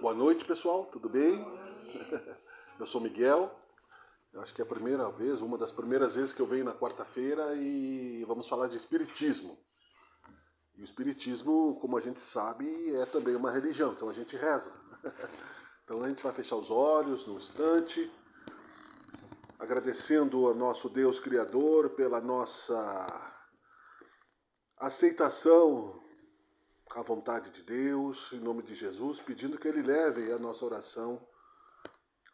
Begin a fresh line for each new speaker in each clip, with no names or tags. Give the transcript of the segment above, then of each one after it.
Boa noite, pessoal, tudo bem? Eu sou Miguel. Eu acho que é a primeira vez, uma das primeiras vezes que eu venho na quarta-feira e vamos falar de espiritismo. E o espiritismo, como a gente sabe, é também uma religião, então a gente reza. Então a gente vai fechar os olhos num instante, agradecendo ao nosso Deus Criador pela nossa aceitação à vontade de Deus, em nome de Jesus, pedindo que Ele leve a nossa oração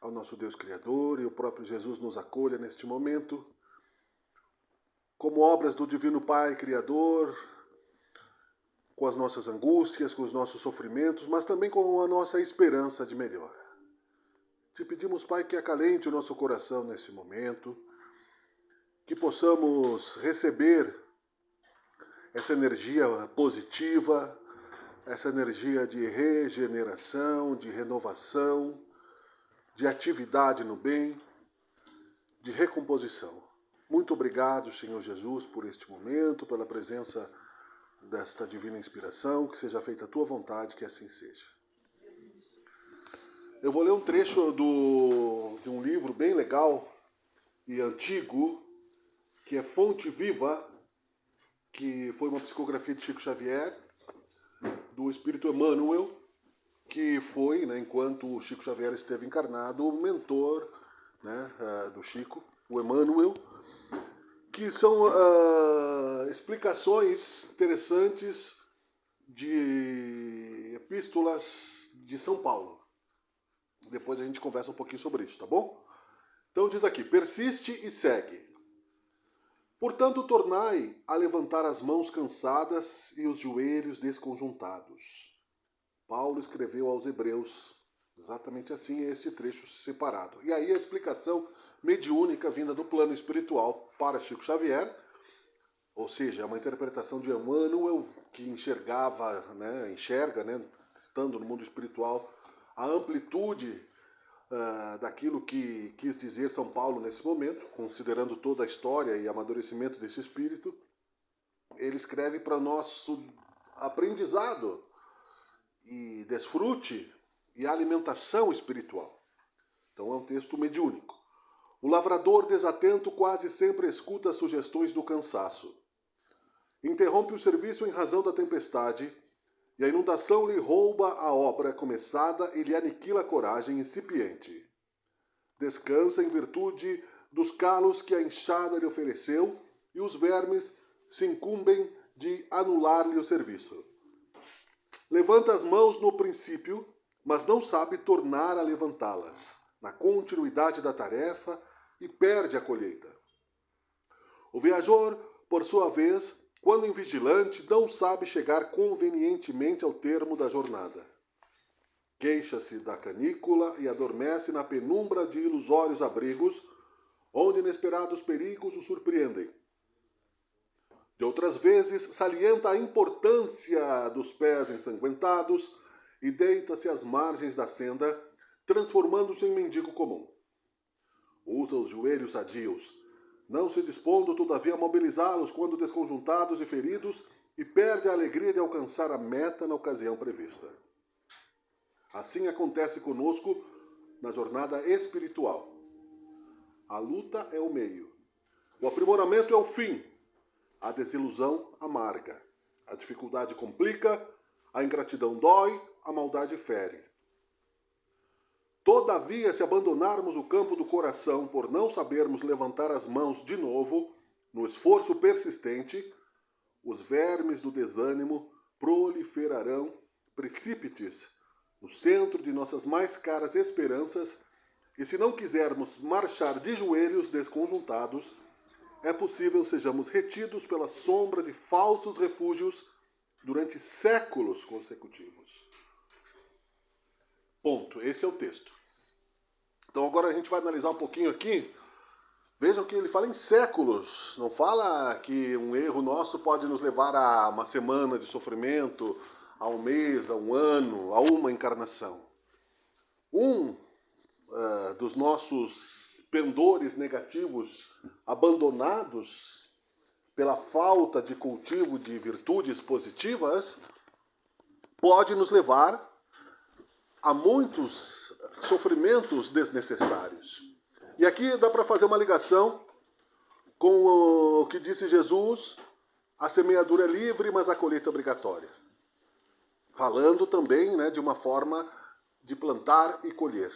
ao nosso Deus Criador e o próprio Jesus nos acolha neste momento, como obras do Divino Pai Criador, com as nossas angústias, com os nossos sofrimentos, mas também com a nossa esperança de melhor. Te pedimos, Pai, que acalente o nosso coração nesse momento, que possamos receber essa energia positiva, essa energia de regeneração, de renovação, de atividade no bem, de recomposição. Muito obrigado, Senhor Jesus, por este momento, pela presença desta divina inspiração, que seja feita a tua vontade, que assim seja. Eu vou ler um trecho de um livro bem legal e antigo, que é Fonte Viva, que foi uma psicografia de Chico Xavier, do Espírito Emmanuel, que foi, enquanto o Chico Xavier esteve encarnado, o mentor do Chico, o Emmanuel, que são explicações interessantes de epístolas de São Paulo. Depois a gente conversa um pouquinho sobre isso, tá bom? Então diz aqui, persiste e segue. Portanto, tornai a levantar as mãos cansadas e os joelhos desconjuntados. Paulo escreveu aos Hebreus, exatamente assim, este trecho separado. E aí a explicação mediúnica vinda do plano espiritual para Chico Xavier, ou seja, é uma interpretação de Emmanuel que enxerga, estando no mundo espiritual, a amplitude daquilo que quis dizer São Paulo nesse momento, considerando toda a história e amadurecimento desse espírito. Ele escreve para nosso aprendizado e desfrute e alimentação espiritual. Então é um texto mediúnico. O lavrador desatento quase sempre escuta as sugestões do cansaço. Interrompe o serviço em razão da tempestade, e a inundação lhe rouba a obra começada e lhe aniquila a coragem incipiente. Descansa em virtude dos calos que a enxada lhe ofereceu, e os vermes se incumbem de anular-lhe o serviço. Levanta as mãos no princípio, mas não sabe tornar a levantá-las, na continuidade da tarefa, e perde a colheita. O viajor, por sua vez, quando invigilante, não sabe chegar convenientemente ao termo da jornada. Queixa-se da canícula e adormece na penumbra de ilusórios abrigos, onde inesperados perigos o surpreendem. De outras vezes, salienta a importância dos pés ensanguentados e deita-se às margens da senda, transformando-se em mendigo comum. Usa os joelhos sadios, não se dispondo, todavia, a mobilizá-los quando desconjuntados e feridos, e perde a alegria de alcançar a meta na ocasião prevista. Assim acontece conosco na jornada espiritual. A luta é o meio. O aprimoramento é o fim. A desilusão amarga. A dificuldade complica, a ingratidão dói, a maldade fere. Todavia, se abandonarmos o campo do coração por não sabermos levantar as mãos de novo, no esforço persistente, os vermes do desânimo proliferarão precípites no centro de nossas mais caras esperanças, e se não quisermos marchar de joelhos desconjuntados, é possível sejamos retidos pela sombra de falsos refúgios durante séculos consecutivos. Ponto. Esse é o texto. Então agora a gente vai analisar um pouquinho aqui. Vejam que ele fala em séculos. Não fala que um erro nosso pode nos levar a uma semana de sofrimento, a um mês, a um ano, a uma encarnação. Dos nossos pendores negativos abandonados pela falta de cultivo de virtudes positivas pode nos levar há muitos sofrimentos desnecessários. E aqui dá para fazer uma ligação com o que disse Jesus: a semeadura é livre, mas a colheita é obrigatória. Falando também, né, de uma forma de plantar e colher.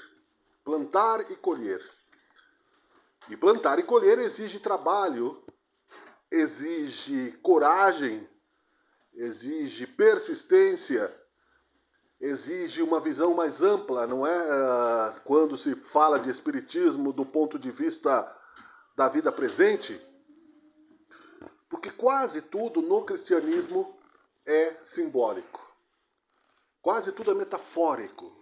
Plantar e colher. E plantar e colher exige trabalho, exige coragem, exige persistência, exige uma visão mais ampla, não é quando se fala de espiritismo do ponto de vista da vida presente, porque quase tudo no cristianismo é simbólico, quase tudo é metafórico.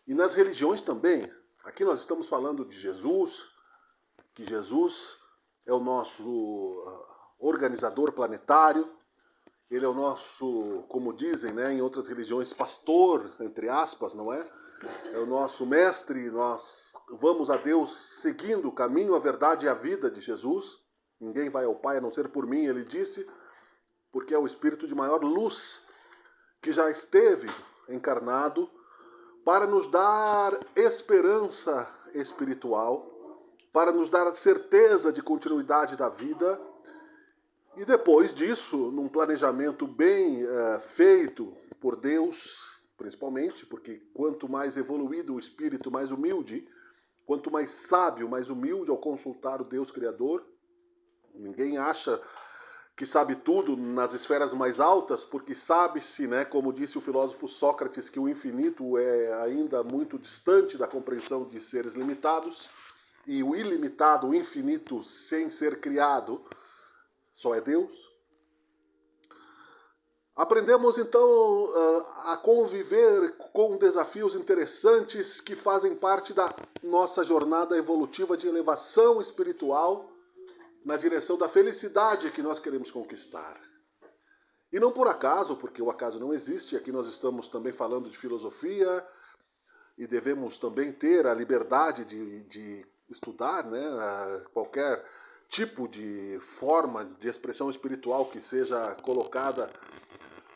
E nas religiões também. Aqui nós estamos falando de Jesus, que Jesus é o nosso organizador planetário, ele é o nosso, como dizem, né, em outras religiões, pastor, entre aspas, não é? É o nosso mestre, nós vamos a Deus seguindo o caminho, a verdade e a vida de Jesus. Ninguém vai ao Pai a não ser por mim, ele disse, porque é o Espírito de maior luz que já esteve encarnado para nos dar esperança espiritual, para nos dar a certeza de continuidade da vida. E depois disso, num planejamento bem feito por Deus, principalmente, porque quanto mais evoluído o espírito, mais humilde, quanto mais sábio, mais humilde ao consultar o Deus Criador. Ninguém acha que sabe tudo nas esferas mais altas, porque sabe-se, né, como disse o filósofo Sócrates, que o infinito é ainda muito distante da compreensão de seres limitados, e o ilimitado, o infinito, sem ser criado, só é Deus. Aprendemos então a conviver com desafios interessantes que fazem parte da nossa jornada evolutiva de elevação espiritual na direção da felicidade que nós queremos conquistar. E não por acaso, porque o acaso não existe, aqui nós estamos também falando de filosofia e devemos também ter a liberdade de estudar, né, qualquer tipo de forma de expressão espiritual que seja colocada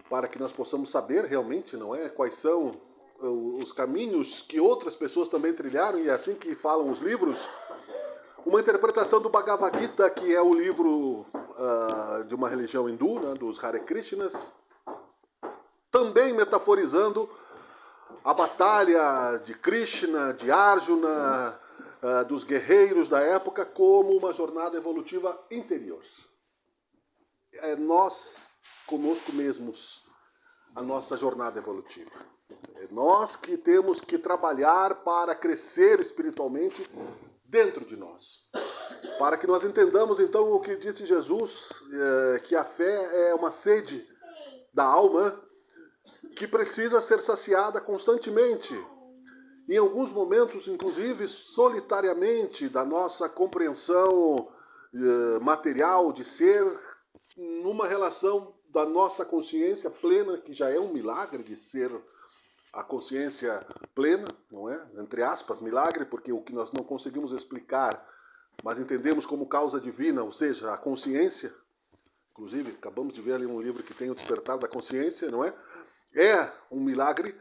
para que nós possamos saber realmente, não é, quais são os caminhos que outras pessoas também trilharam, e é assim que falam os livros. Uma interpretação do Bhagavad Gita, que é o livro de uma religião hindu, né, dos Hare Krishnas, também metaforizando a batalha de Krishna, de Arjuna, dos guerreiros da época, como uma jornada evolutiva interior. É nós, conosco mesmos, a nossa jornada evolutiva. É nós que temos que trabalhar para crescer espiritualmente dentro de nós. Para que nós entendamos, então, o que disse Jesus, que a fé é uma sede da alma que precisa ser saciada constantemente. Em alguns momentos, inclusive, solitariamente, da nossa compreensão material de ser, numa relação da nossa consciência plena, que já é um milagre de ser a consciência plena, não é? Entre aspas, milagre, porque o que nós não conseguimos explicar, mas entendemos como causa divina, ou seja, a consciência. Inclusive, acabamos de ver ali um livro que tem o Despertar da Consciência, não é? É um milagre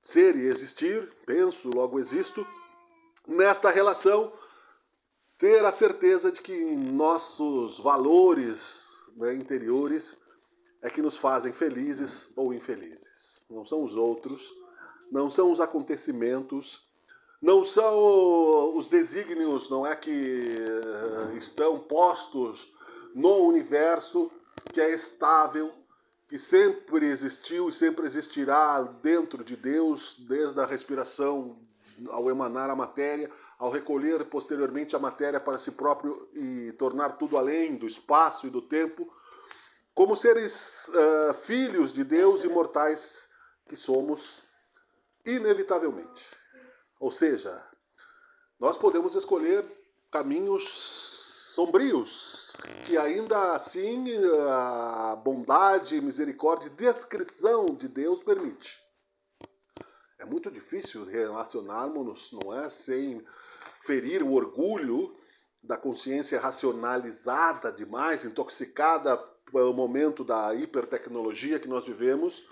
ser e existir, penso, logo existo. Nesta relação, ter a certeza de que nossos valores, né, interiores é que nos fazem felizes ou infelizes. Não são os outros, não são os acontecimentos, não são os desígnios, não é, que estão postos no universo, que é estável, que sempre existiu e sempre existirá dentro de Deus, desde a respiração ao emanar a matéria, ao recolher posteriormente a matéria para si próprio e tornar tudo além do espaço e do tempo, como seres filhos de Deus imortais que somos, inevitavelmente. Ou seja, nós podemos escolher caminhos sombrios, que ainda assim a bondade, misericórdia e discrição de Deus permite. É muito difícil relacionarmos-nos, não é, sem ferir o orgulho da consciência racionalizada demais, intoxicada pelo momento da hipertecnologia que nós vivemos,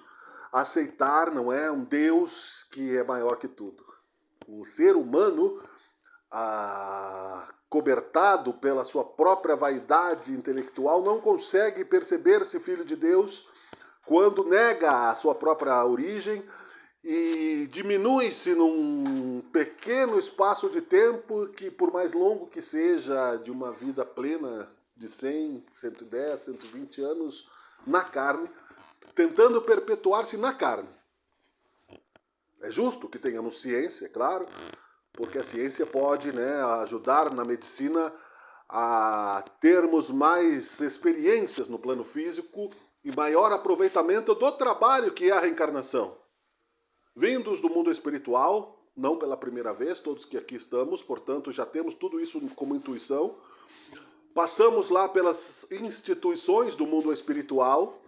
aceitar, não é, um Deus que é maior que tudo. O ser humano, cobertado pela sua própria vaidade intelectual, não consegue perceber-se filho de Deus quando nega a sua própria origem e diminui-se num pequeno espaço de tempo que, por mais longo que seja, de uma vida plena de 100, 110, 120 anos na carne, tentando perpetuar-se na carne. É justo que tenhamos ciência, é claro, porque a ciência pode, né, ajudar na medicina a termos mais experiências no plano físico e maior aproveitamento do trabalho que é a reencarnação. Vindos do mundo espiritual, não pela primeira vez, todos que aqui estamos, portanto já temos tudo isso como intuição. Passamos lá pelas instituições do mundo espiritual,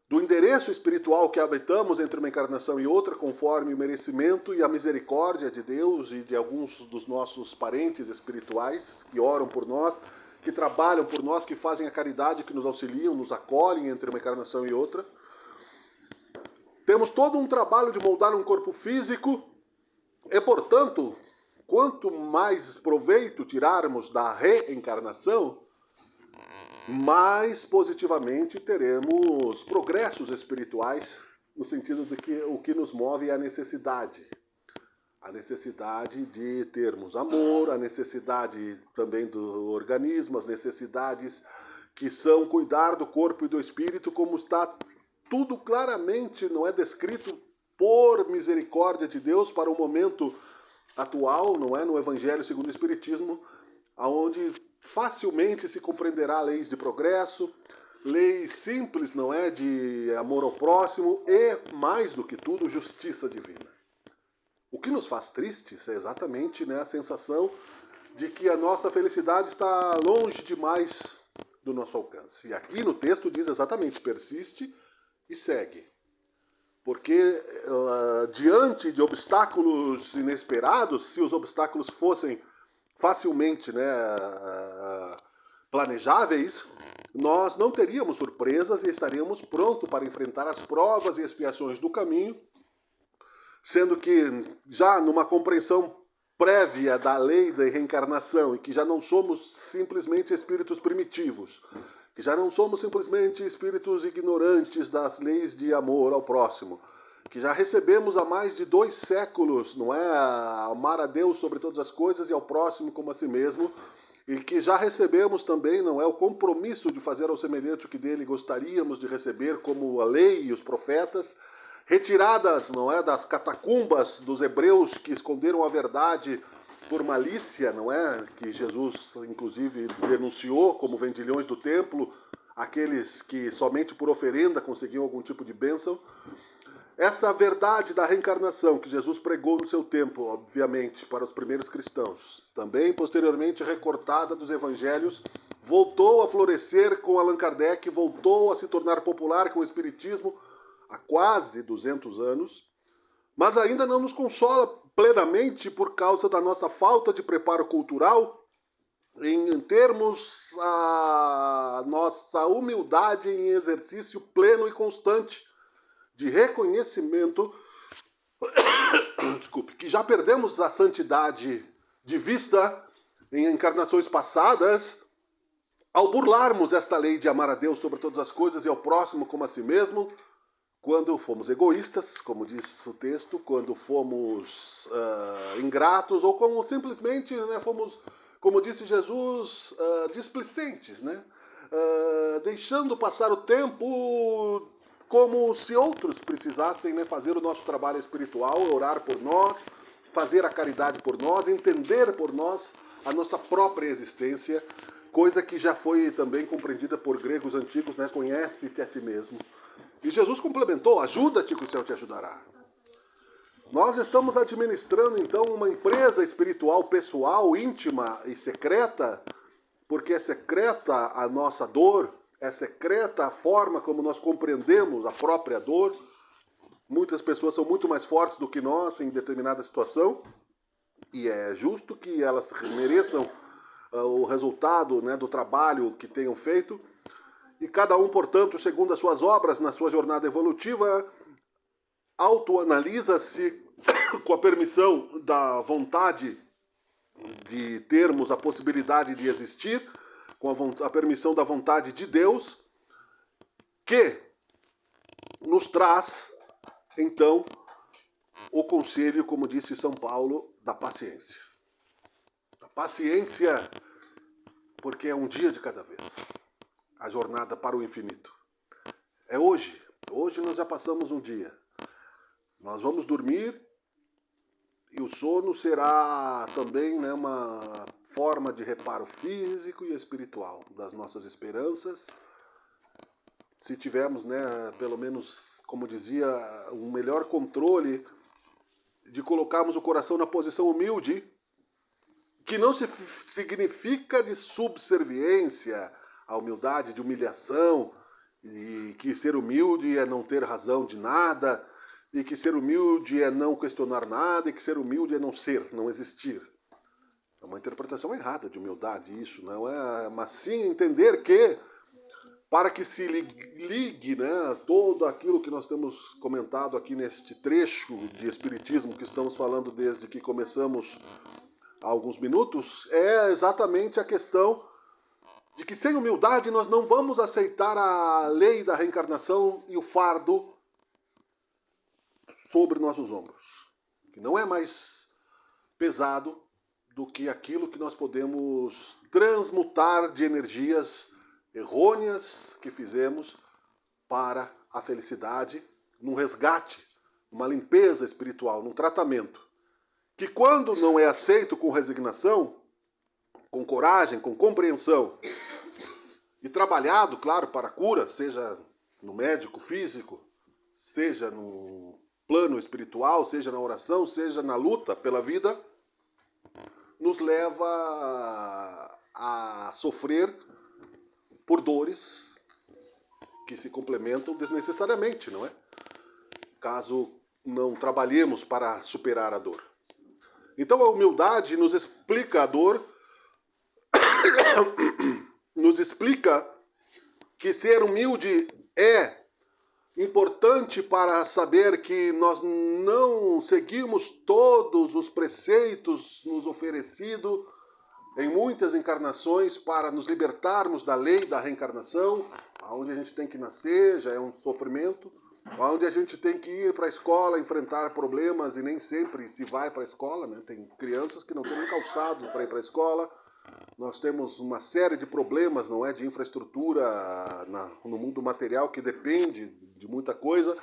do endereço espiritual que habitamos entre uma encarnação e outra, conforme o merecimento e a misericórdia de Deus e de alguns dos nossos parentes espirituais que oram por nós, que trabalham por nós, que fazem a caridade, que nos auxiliam, nos acolhem entre uma encarnação e outra. Temos todo um trabalho de moldar um corpo físico e, portanto, quanto mais proveito tirarmos da reencarnação, mais positivamente teremos progressos espirituais, no sentido de que o que nos move é a necessidade. A necessidade de termos amor, a necessidade também do organismo, as necessidades que são cuidar do corpo e do espírito, como está tudo claramente, não é, descrito por misericórdia de Deus para o momento atual, não é, no Evangelho segundo o Espiritismo, aonde facilmente se compreenderá leis de progresso, leis simples, não é, de amor ao próximo e, mais do que tudo, justiça divina. O que nos faz tristes é exatamente, né, a sensação de que a nossa felicidade está longe demais do nosso alcance. E aqui no texto diz exatamente, persiste e segue. Porque diante de obstáculos inesperados, se os obstáculos fossem facilmente, né, planejáveis, nós não teríamos surpresas e estaríamos prontos para enfrentar as provas e expiações do caminho, sendo que já numa compreensão prévia da lei da reencarnação e que já não somos simplesmente espíritos primitivos, que já não somos simplesmente espíritos ignorantes das leis de amor ao próximo, que já recebemos há mais de 2 séculos, não é, amar a Deus sobre todas as coisas e ao próximo como a si mesmo, e que já recebemos também, não é, o compromisso de fazer ao semelhante o que dele gostaríamos de receber, como a lei e os profetas, retiradas, não é, das catacumbas dos hebreus que esconderam a verdade por malícia, não é, que Jesus inclusive denunciou como vendilhões do templo, aqueles que somente por oferenda conseguiam algum tipo de bênção. Essa verdade da reencarnação que Jesus pregou no seu tempo, obviamente, para os primeiros cristãos, também posteriormente recortada dos evangelhos, voltou a florescer com Allan Kardec, voltou a se tornar popular com o Espiritismo há quase 200 anos, mas ainda não nos consola plenamente por causa da nossa falta de preparo cultural em termos a nossa humildade em exercício pleno e constante de reconhecimento, desculpe, que já perdemos a santidade de vista em encarnações passadas, ao burlarmos esta lei de amar a Deus sobre todas as coisas e ao próximo como a si mesmo, quando fomos egoístas, como diz o texto, quando fomos ingratos, ou como simplesmente, né, fomos, como disse Jesus, displicentes, né? Deixando passar o tempo como se outros precisassem, né, fazer o nosso trabalho espiritual, orar por nós, fazer a caridade por nós, entender por nós a nossa própria existência, coisa que já foi também compreendida por gregos antigos, né? Conhece-te a ti mesmo. E Jesus complementou, ajuda-te que o céu te ajudará. Nós estamos administrando, então, uma empresa espiritual, pessoal, íntima e secreta, porque é secreta a nossa dor, é secreta a forma como nós compreendemos a própria dor. Muitas pessoas são muito mais fortes do que nós em determinada situação, e é justo que elas mereçam o resultado, né, do trabalho que tenham feito, e cada um, portanto, segundo as suas obras, na sua jornada evolutiva, autoanalisa-se com a permissão da vontade de termos a possibilidade de existir, com a permissão da vontade de Deus, que nos traz, então, o conselho, como disse São Paulo, da paciência. A paciência, porque é um dia de cada vez. A jornada para o infinito. É hoje. Hoje nós já passamos um dia. Nós vamos dormir e o sono será também, né, uma forma de reparo físico e espiritual das nossas esperanças. Se tivermos, né, pelo menos, como dizia, um melhor controle de colocarmos o coração na posição humilde, que não significa de subserviência, a humildade de humilhação, e que ser humilde é não ter razão de nada, e que ser humilde é não questionar nada, e que ser humilde é não ser, não existir. É uma interpretação errada de humildade isso, não é? Mas sim entender que, para que se ligue, né, todo aquilo que nós temos comentado aqui neste trecho de Espiritismo que estamos falando desde que começamos há alguns minutos, é exatamente a questão de que sem humildade nós não vamos aceitar a lei da reencarnação e o fardo sobre nossos ombros, que não é mais pesado do que aquilo que nós podemos transmutar de energias errôneas que fizemos para a felicidade, num resgate, numa limpeza espiritual, num tratamento, que quando não é aceito com resignação, com coragem, com compreensão, e trabalhado, claro, para a cura, seja no médico físico, seja no plano espiritual, seja na oração, seja na luta pela vida, nos leva a sofrer por dores que se complementam desnecessariamente, não é? Caso não trabalhemos para superar a dor. Então a humildade nos explica a dor, nos explica que ser humilde é importante para saber que nós não seguimos todos os preceitos nos oferecidos em muitas encarnações para nos libertarmos da lei da reencarnação, onde a gente tem que nascer, já é um sofrimento, onde a gente tem que ir para a escola, enfrentar problemas e nem sempre se vai para a escola, né? Tem crianças que não têm nem calçado para ir para a escola. Nós temos uma série de problemas, não é, de infraestrutura no mundo material que depende de muita coisa,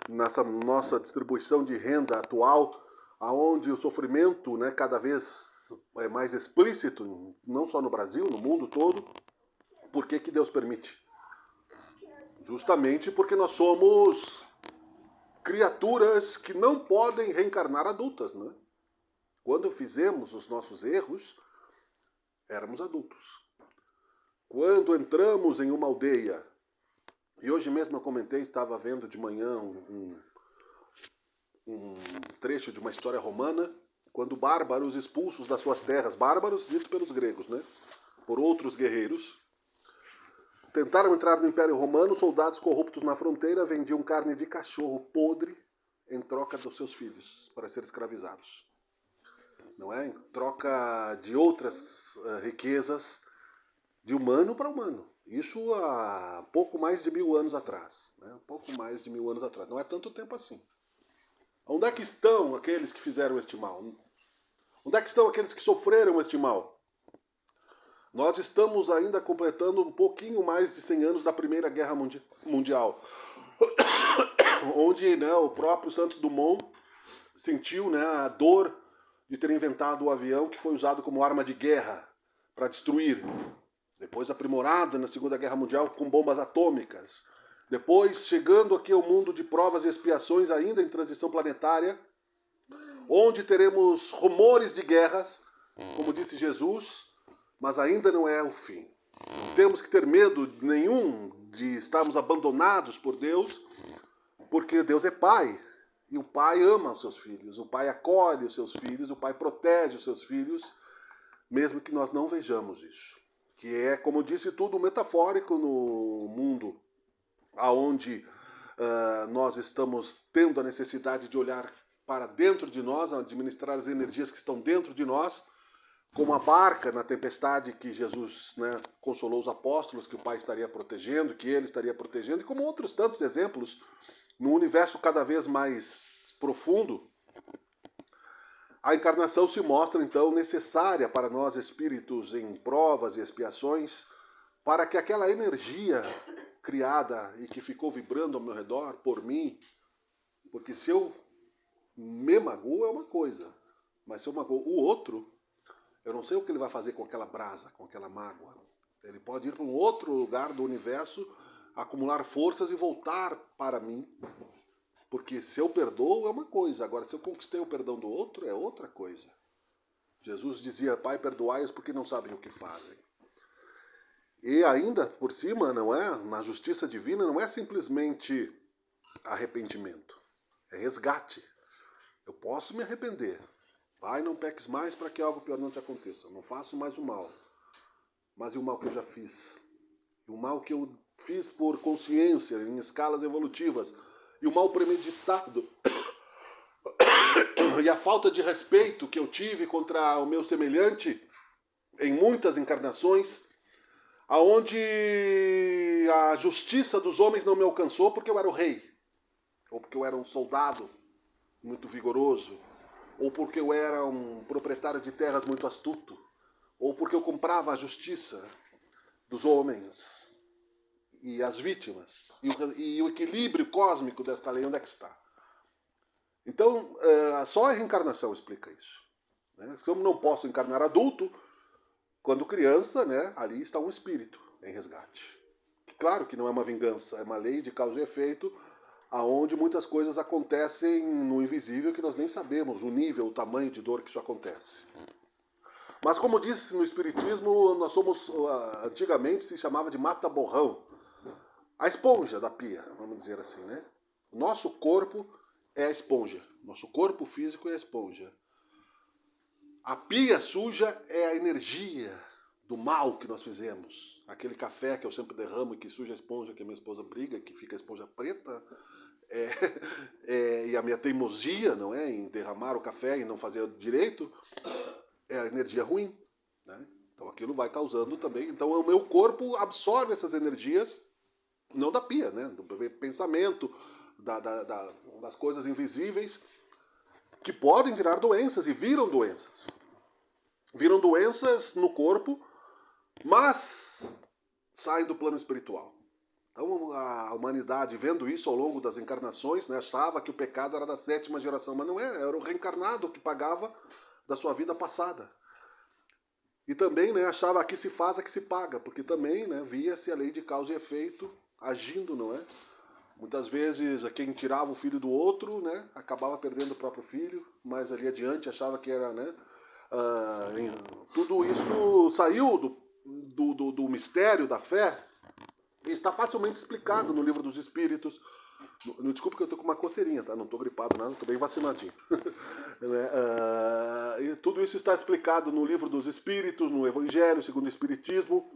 nessa nossa distribuição de renda atual, aonde o sofrimento, né, cada vez é mais explícito, não só no Brasil, no mundo todo. Por que que Deus permite? Justamente porque nós somos criaturas que não podem reencarnar adultas, né? Quando fizemos os nossos erros, éramos adultos. Quando entramos em uma aldeia, e hoje mesmo eu comentei, estava vendo de manhã um trecho de uma história romana, quando bárbaros expulsos das suas terras, bárbaros dito pelos gregos, né, por outros guerreiros, tentaram entrar no Império Romano, soldados corruptos na fronteira vendiam carne de cachorro podre em troca dos seus filhos, para serem escravizados. Não é? Em troca de outras riquezas, de humano para humano. Isso há pouco mais de 1000 anos atrás. Né? Pouco mais de 1000 anos atrás. Não é tanto tempo assim. Onde é que estão aqueles que fizeram este mal? Onde é que estão aqueles que sofreram este mal? Nós estamos ainda completando um pouquinho mais de 100 anos da Primeira Guerra Mundial, onde, né, o próprio Santos Dumont sentiu, né, a dor de ter inventado o avião que foi usado como arma de guerra para destruir. Depois aprimorada na Segunda Guerra Mundial com bombas atômicas. Depois chegando aqui ao mundo de provas e expiações ainda em transição planetária, onde teremos rumores de guerras, como disse Jesus, mas ainda não é o fim. Não temos que ter medo nenhum de estarmos abandonados por Deus, porque Deus é Pai. E o Pai ama os seus filhos, o Pai acolhe os seus filhos, o Pai protege os seus filhos, mesmo que nós não vejamos isso. Que é, como disse, tudo metafórico no mundo, onde nós estamos tendo a necessidade de olhar para dentro de nós, administrar as energias que estão dentro de nós, como a barca na tempestade que Jesus, né, consolou os apóstolos, que o Pai estaria protegendo, que Ele estaria protegendo, e como outros tantos exemplos, no universo cada vez mais profundo, a encarnação se mostra, então, necessária para nós espíritos em provas e expiações, para que aquela energia criada e que ficou vibrando ao meu redor, por mim, porque se eu me magoo é uma coisa, mas se eu magoo o outro, eu não sei o que ele vai fazer com aquela brasa, com aquela mágoa. Ele pode ir para um outro lugar do universo, acumular forças e voltar para mim. Porque se eu perdoo é uma coisa, agora se eu conquistei o perdão do outro é outra coisa. Jesus dizia, Pai, perdoai-os porque não sabem o que fazem. E ainda, por cima, não é? Na justiça divina não é simplesmente arrependimento, é resgate. Eu posso me arrepender. Pai, não peques mais para que algo pior não te aconteça. Eu não faço mais o mal. Mas e o mal que eu já fiz? E o mal que eu fiz por consciência, em escalas evolutivas. E o mal premeditado. E a falta de respeito que eu tive contra o meu semelhante em muitas encarnações, aonde a justiça dos homens não me alcançou porque eu era o rei, ou porque eu era um soldado muito vigoroso, ou porque eu era um proprietário de terras muito astuto, ou porque eu comprava a justiça dos homens e as vítimas, e o equilíbrio cósmico desta lei, onde é que está? Então, só a reencarnação explica isso. Né? Como não posso encarnar adulto, quando criança, né, ali está um espírito em resgate. Claro que não é uma vingança, é uma lei de causa e efeito, aonde muitas coisas acontecem no invisível que nós nem sabemos, o nível, o tamanho de dor que isso acontece. Mas como disse no Espiritismo, nós somos, antigamente se chamava de mata-borrão, a esponja da pia, vamos dizer assim, né? O nosso corpo é a esponja, nosso corpo físico é a esponja. A pia suja é a energia do mal que nós fizemos. Aquele café que eu sempre derramo e que suja a esponja, que a minha esposa briga, que fica a esponja preta, e a minha teimosia, não é, em derramar o café e não fazer direito, é a energia ruim, né? Então aquilo vai causando também. Então o meu corpo absorve essas energias, não da pia, né? Do pensamento, das coisas invisíveis, que podem virar doenças e viram doenças. Viram doenças no corpo, mas saem do plano espiritual. Então a humanidade, vendo isso ao longo das encarnações, né, achava que o pecado era da 7ª geração, mas não é, era o reencarnado que pagava da sua vida passada. E também, né, achava que se faz, que se paga, porque também, né, via-se a lei de causa e efeito agindo, não é? Muitas vezes quem tirava o filho do outro, né, acabava perdendo o próprio filho, mas ali adiante achava que era, né, tudo isso saiu do mistério da fé e está facilmente explicado no Livro dos Espíritos. Desculpa que eu estou com uma coceirinha, tá? Não estou gripado nada, estou bem vacinadinho. E tudo isso está explicado no Livro dos Espíritos, no Evangelho segundo o Espiritismo.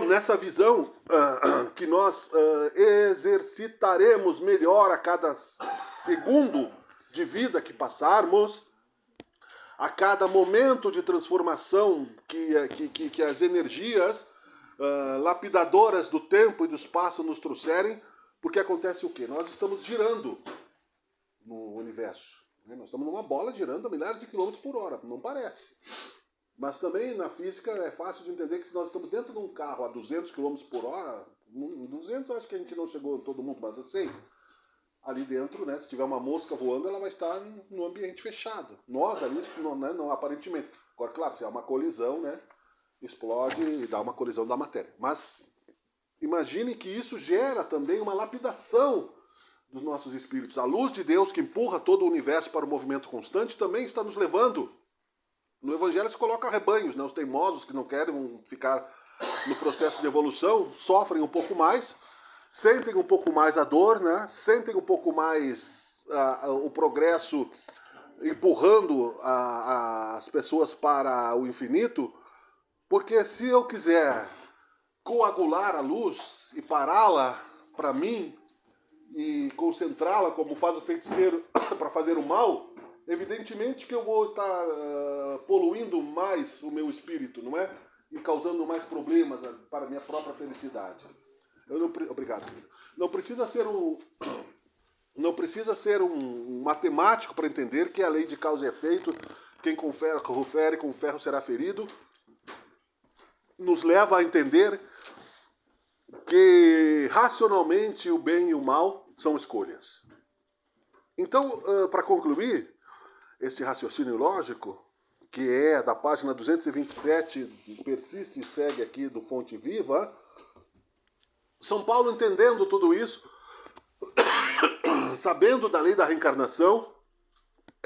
Nessa visão que nós exercitaremos melhor a cada segundo de vida que passarmos, a cada momento de transformação que as energias lapidadoras do tempo e do espaço nos trouxerem, porque acontece o quê? Nós estamos girando no universo. Né? Nós estamos numa bola girando a milhares de quilômetros por hora, não parece. Mas também na física é fácil de entender que se nós estamos dentro de um carro a 200 km por hora, 200 eu acho que a gente não chegou em todo mundo, mas assim, ali dentro, né, se tiver uma mosca voando, ela vai estar no ambiente fechado. Nós ali, não aparentemente. Agora, claro, se há uma colisão, né, explode e dá uma colisão da matéria. Mas imagine que isso gera também uma lapidação dos nossos espíritos. A luz de Deus que empurra todo o universo para o movimento constante também está nos levando. No Evangelho se coloca rebanhos, né? Os teimosos que não querem ficar no processo de evolução sofrem um pouco mais, sentem um pouco mais a dor, né? Sentem um pouco mais o progresso empurrando as pessoas para o infinito, porque se eu quiser coagular a luz e pará-la, para mim e concentrá-la como faz o feiticeiro para fazer o mal, evidentemente que eu vou estar poluindo mais o meu espírito, não é? E causando mais problemas para a minha própria felicidade. Obrigado, querido. Não precisa ser um matemático para entender que a lei de causa e efeito, quem com ferro fere, com ferro será ferido, nos leva a entender que racionalmente o bem e o mal são escolhas. Então, para concluir este raciocínio lógico, que é da página 227, persiste e segue aqui do Fonte Viva, São Paulo entendendo tudo isso, sabendo da lei da reencarnação,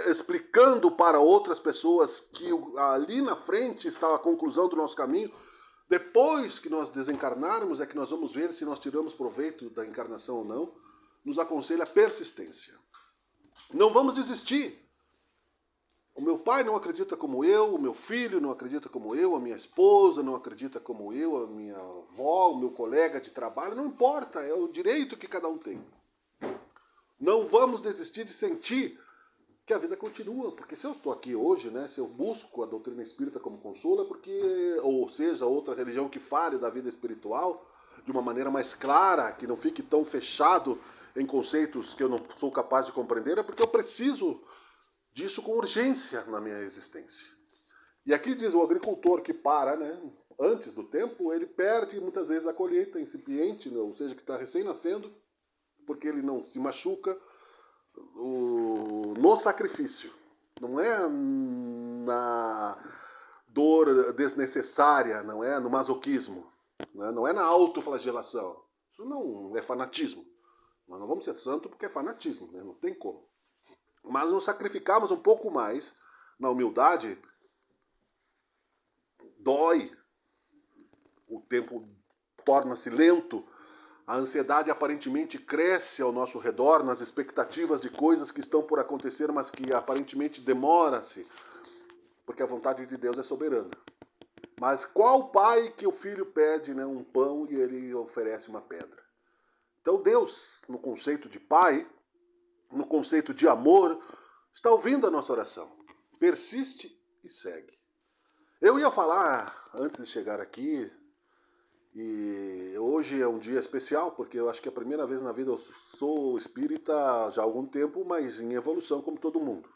explicando para outras pessoas que ali na frente está a conclusão do nosso caminho, depois que nós desencarnarmos é que nós vamos ver se nós tiramos proveito da encarnação ou não, nos aconselha a persistência. Não vamos desistir. O meu pai não acredita como eu, o meu filho não acredita como eu, a minha esposa não acredita como eu, a minha avó, o meu colega de trabalho, não importa, é o direito que cada um tem. Não vamos desistir de sentir que a vida continua, porque se eu estou aqui hoje, né, se eu busco a doutrina espírita como consolo, é porque, ou seja, outra religião que fale da vida espiritual de uma maneira mais clara, que não fique tão fechado em conceitos que eu não sou capaz de compreender, é porque eu preciso disso com urgência na minha existência. E aqui diz o agricultor que para, né, antes do tempo, ele perde muitas vezes a colheita incipiente, né, ou seja, que está recém-nascendo, porque ele não se machuca no sacrifício. Não é na dor desnecessária, não é no masoquismo, né, não é na autoflagelação. Isso não é fanatismo. Nós não vamos ser santos porque é fanatismo, né, não tem como. Mas nos sacrificarmos um pouco mais na humildade, dói, o tempo torna-se lento, a ansiedade aparentemente cresce ao nosso redor nas expectativas de coisas que estão por acontecer, mas que aparentemente demora-se, porque a vontade de Deus é soberana. Mas qual pai que o filho pede, né, um pão e ele oferece uma pedra? Então Deus, no conceito de pai, no conceito de amor, está ouvindo a nossa oração. Persiste e segue. Eu ia falar, antes de chegar aqui, e hoje é um dia especial, porque eu acho que é a primeira vez na vida eu sou espírita já há algum tempo, mas em evolução como todo mundo.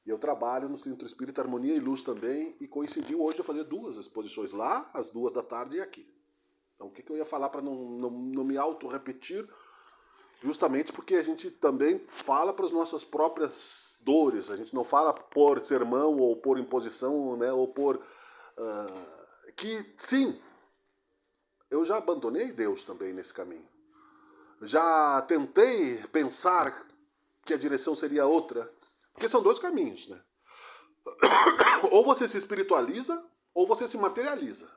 E eu trabalho no Centro Espírita Harmonia e Luz também, e coincidiu hoje eu fazer 2 exposições lá, às 2 da tarde e aqui. Então o que eu ia falar para não me auto-repetir? Justamente porque a gente também fala para as nossas próprias dores. A gente não fala por sermão ou por imposição, né, ou por... que, sim, eu já abandonei Deus também nesse caminho. Já tentei pensar que a direção seria outra. Porque são 2 caminhos, né? Ou você se espiritualiza, ou você se materializa.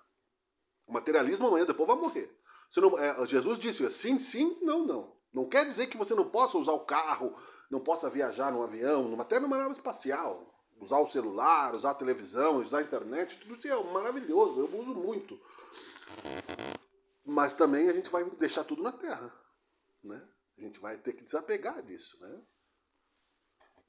O materialismo amanhã depois vai morrer. Você não, Jesus disse sim, sim, não, não. Não quer dizer que você não possa usar o carro, não possa viajar num avião, até numa nave espacial. Usar o celular, usar a televisão, usar a internet, tudo isso é maravilhoso, eu uso muito. Mas também a gente vai deixar tudo na Terra, né? A gente vai ter que desapegar disso, né?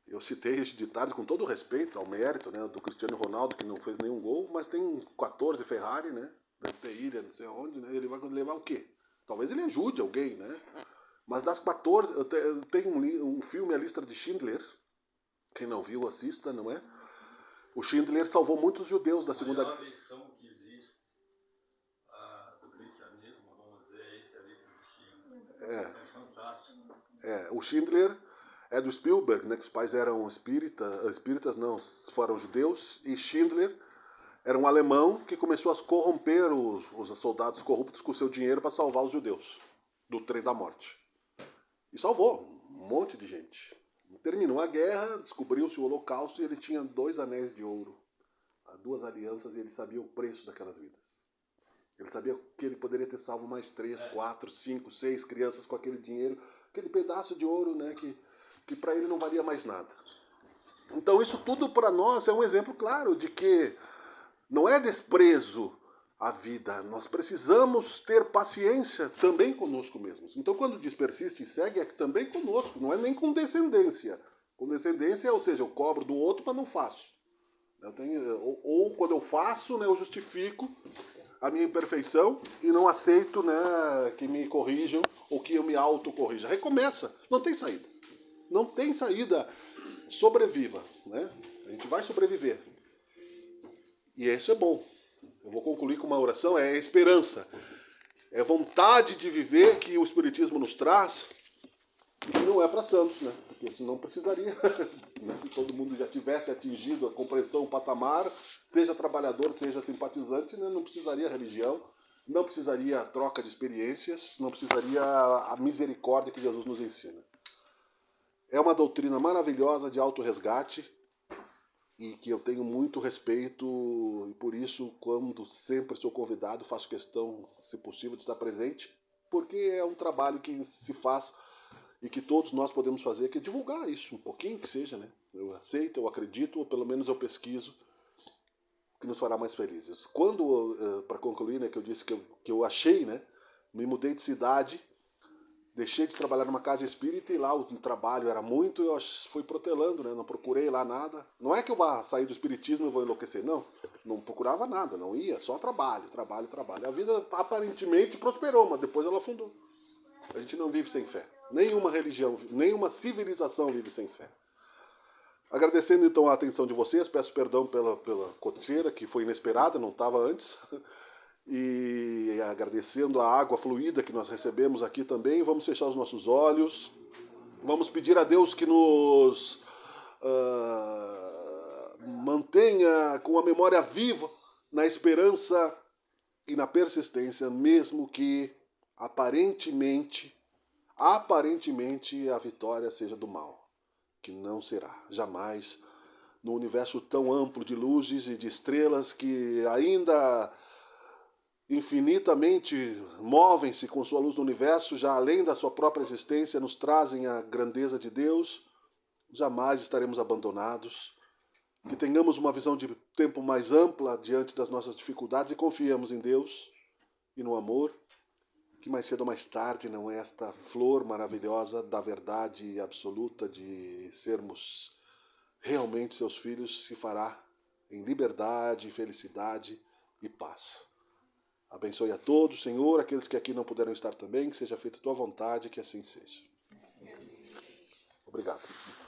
Eu citei esse ditado com todo o respeito ao mérito, né, do Cristiano Ronaldo, que não fez nenhum gol, mas tem 14 Ferrari, né? Deve ter ilha, não sei aonde, né? Ele vai levar o quê? Talvez ele ajude alguém, né? Mas das 14, eu tenho um filme, A Lista de Schindler. Quem não viu, assista, não é? O Schindler salvou muitos judeus da Segunda Guerra.
A maior lição que existe do cristianismo, vamos dizer, é esse, A Lista de Schindler. É fantástico.
O Schindler é do Spielberg, né? Que os pais eram espíritas não, foram judeus. E Schindler era um alemão que começou a corromper os soldados corruptos com seu dinheiro para salvar os judeus do trem da morte. E salvou um monte de gente. Terminou a guerra, descobriu-se o Holocausto e ele tinha 2 anéis de ouro, 2 alianças, e ele sabia o preço daquelas vidas. Ele sabia que ele poderia ter salvo mais 3, 4, 5, 6 crianças com aquele dinheiro, aquele pedaço de ouro, né, que para ele não valia mais nada. Então isso tudo para nós é um exemplo claro de que não é desprezo a vida. Nós precisamos ter paciência também conosco mesmos. Então, quando diz persiste e segue, é também conosco, não é nem com descendência. Com descendência, ou seja, eu cobro do outro, mas não faço. Ou quando eu faço, né, eu justifico a minha imperfeição e não aceito, né, que me corrijam ou que eu me autocorrija. Recomeça, não tem saída. Não tem saída. Sobreviva, né? A gente vai sobreviver. E isso é bom. Eu vou concluir com uma oração, é esperança. É vontade de viver que o Espiritismo nos traz e que não é para santos, né? Porque senão precisaria, né? Se todo mundo já tivesse atingido a compreensão, o patamar, seja trabalhador, seja simpatizante, né? Não precisaria religião, não precisaria troca de experiências, não precisaria a misericórdia que Jesus nos ensina. É uma doutrina maravilhosa de autorresgate e que eu tenho muito respeito e por isso, quando sempre sou convidado, faço questão, se possível, de estar presente, porque é um trabalho que se faz e que todos nós podemos fazer, que é divulgar isso um pouquinho que seja, né? Eu aceito, eu acredito, ou pelo menos eu pesquiso, que nos fará mais felizes. Quando, para concluir, né, que eu disse que eu achei, né, me mudei de cidade, deixei de trabalhar numa casa espírita e lá o trabalho era muito, eu fui protelando, né? Não procurei lá nada. Não é que eu vá sair do espiritismo e vou enlouquecer, não. Não procurava nada, não ia, só trabalho, trabalho, trabalho. A vida aparentemente prosperou, mas depois ela afundou. A gente não vive sem fé. Nenhuma religião, nenhuma civilização vive sem fé. Agradecendo então a atenção de vocês, peço perdão pela coceira, que foi inesperada, não estava antes. E agradecendo a água fluida que nós recebemos aqui também, vamos fechar os nossos olhos, vamos pedir a Deus que nos mantenha com a memória viva na esperança e na persistência, mesmo que aparentemente a vitória seja do mal, que não será, jamais, no universo tão amplo de luzes e de estrelas que ainda infinitamente movem-se com sua luz no universo, já além da sua própria existência, nos trazem a grandeza de Deus, jamais estaremos abandonados. Que tenhamos uma visão de tempo mais ampla diante das nossas dificuldades e confiemos em Deus e no amor, que mais cedo ou mais tarde, não é esta flor maravilhosa da verdade absoluta de sermos realmente seus filhos, se fará em liberdade, felicidade e paz. Abençoe a todos, Senhor, aqueles que aqui não puderam estar também, que seja feita a tua vontade, que assim seja. Obrigado.